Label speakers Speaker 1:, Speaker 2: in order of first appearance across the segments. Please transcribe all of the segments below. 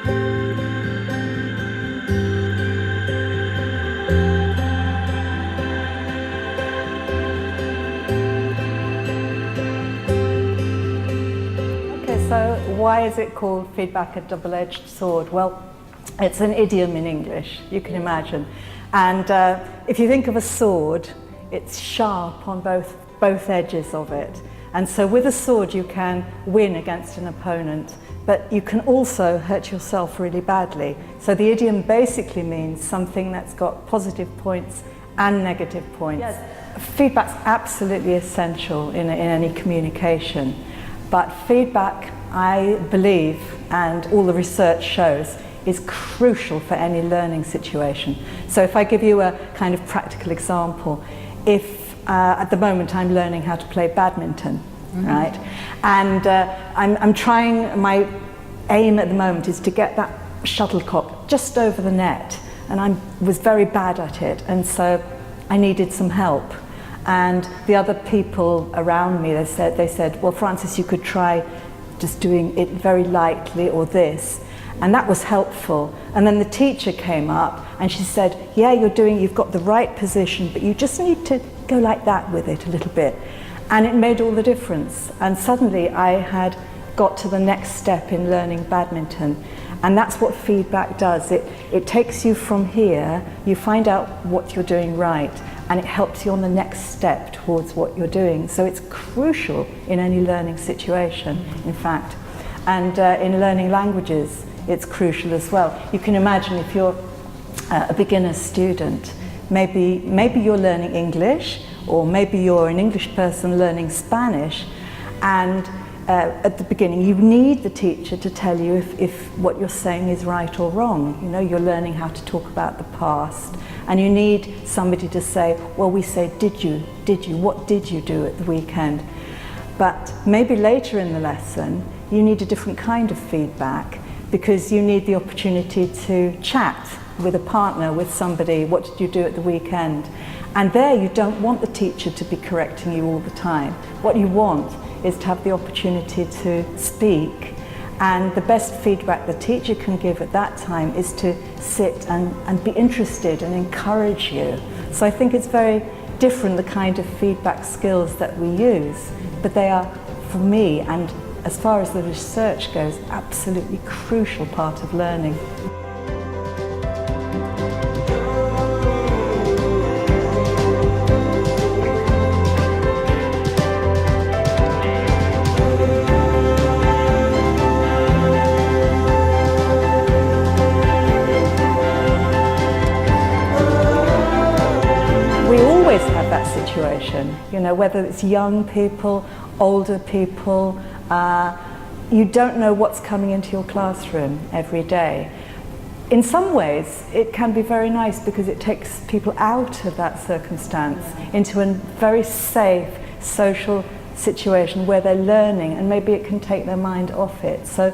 Speaker 1: So why is it called feedback a double-edged sword? Well, it's an idiom in English, you can imagine. And if you think of a sword, it's sharp on both edges of it. And so with a sword you can win against an opponent, but you can also hurt yourself really badly. So the idiom basically means something that's got positive points and negative points. Yes. Feedback's absolutely essential in any communication, but feedback, I believe, and all the research shows, is crucial for any learning situation. So if I give you a kind of practical example, if at the moment I'm learning how to play badminton, right? And I'm trying, my aim at the moment is to get that shuttlecock just over the net, and I was very bad at it, and so I needed some help. And the other people around me, they said, well, Frances, you could try just doing it very lightly or this. And that was helpful. And then the teacher came up and she said, yeah, you've got the right position, but you just need to go like that with it a little bit. And it made all the difference. And suddenly I had got to the next step in learning badminton. And that's what feedback does. It takes you from here, you find out what you're doing right, and it helps you on the next step towards what you're doing. So it's crucial in any learning situation, in fact. And in learning languages, it's crucial as well. You can imagine if you're a beginner student, maybe you're learning English, or maybe you're an English person learning Spanish, and at the beginning you need the teacher to tell you if what you're saying is right or wrong. You know, you're learning how to talk about the past, and you need somebody to say, well, we say, did you, what did you do at the weekend? But maybe later in the lesson you need a different kind of feedback, because you need the opportunity to chat with a partner, with somebody, what did you do at the weekend? And there you don't want the teacher to be correcting you all the time. What you want is to have the opportunity to speak, and the best feedback the teacher can give at that time is to sit and be interested and encourage you. So I think it's very different, the kind of feedback skills that we use, but they are, for me, and as far as the research goes, absolutely crucial part of learning. We always have that situation, you know, whether it's young people, older people, you don't know what's coming into your classroom every day. In some ways, it can be very nice because it takes people out of that circumstance into a very safe social situation where they're learning, and maybe it can take their mind off it. So,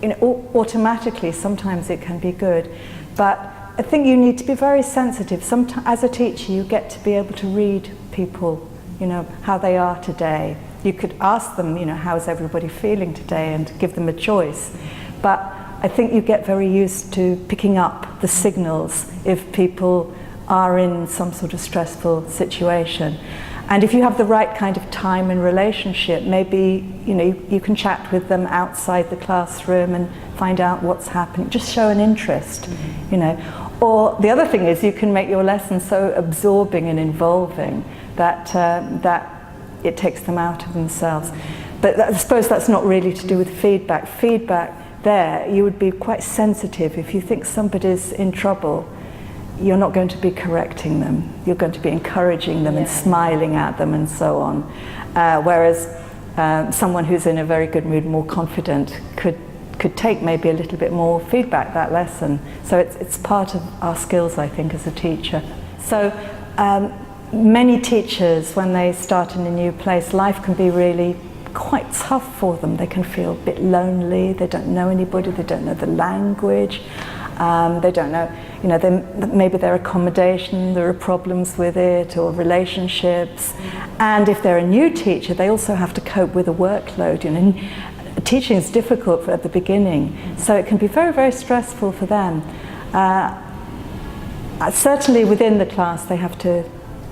Speaker 1: you know, automatically, sometimes it can be good. But I think you need to be very sensitive. As a teacher, you get to be able to read people, you know, how they are today. You could ask them, you know, how's everybody feeling today, and give them a choice. But I think you get very used to picking up the signals if people are in some sort of stressful situation. And if you have the right kind of time and relationship, maybe, you know, you can chat with them outside the classroom and find out what's happening. Just show an interest, you know. Or the other thing is, you can make your lesson so absorbing and involving that it takes them out of themselves. But I suppose that's not really to do with feedback. Feedback there, you would be quite sensitive. If you think somebody's in trouble, you're not going to be correcting them. You're going to be encouraging them and smiling at them and so on. Whereas someone who's in a very good mood, more confident, could take maybe a little bit more feedback that lesson. So it's part of our skills, I think, as a teacher. So many teachers, when they start in a new place, life can be really quite tough for them. They can feel a bit lonely, they don't know anybody, they don't know the language, they don't know, you know, maybe their accommodation, there are problems with it, or relationships. And if they're a new teacher, they also have to cope with a workload, you know. teaching is difficult at the beginning, so it can be very, very stressful for them. Certainly within the class they have to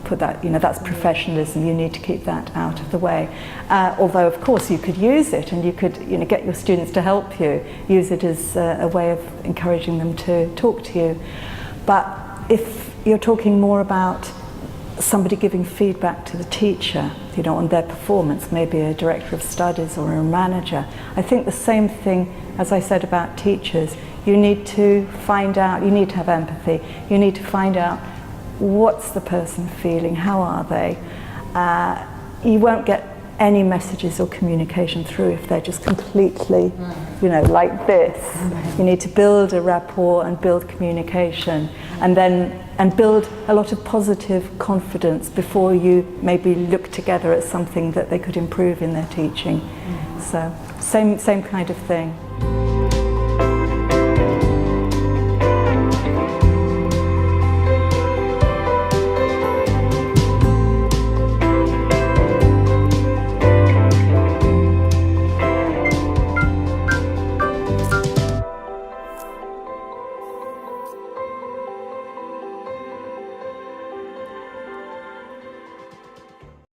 Speaker 1: put that, that's professionalism, you need to keep that out of the way. Although of course you could use it, and you could get your students to help you, use it as a way of encouraging them to talk to you. But if you're talking more about somebody giving feedback to the teacher, on their performance, maybe a director of studies or a manager, I think the same thing as I said about teachers, you need to find out, you need to have empathy, you need to find out what's the person feeling, how are they. You won't get any messages or communication through if they're just completely, like this. You need to build a rapport and build communication, and build a lot of positive confidence before you maybe look together at something that they could improve in their teaching. So same kind of thing.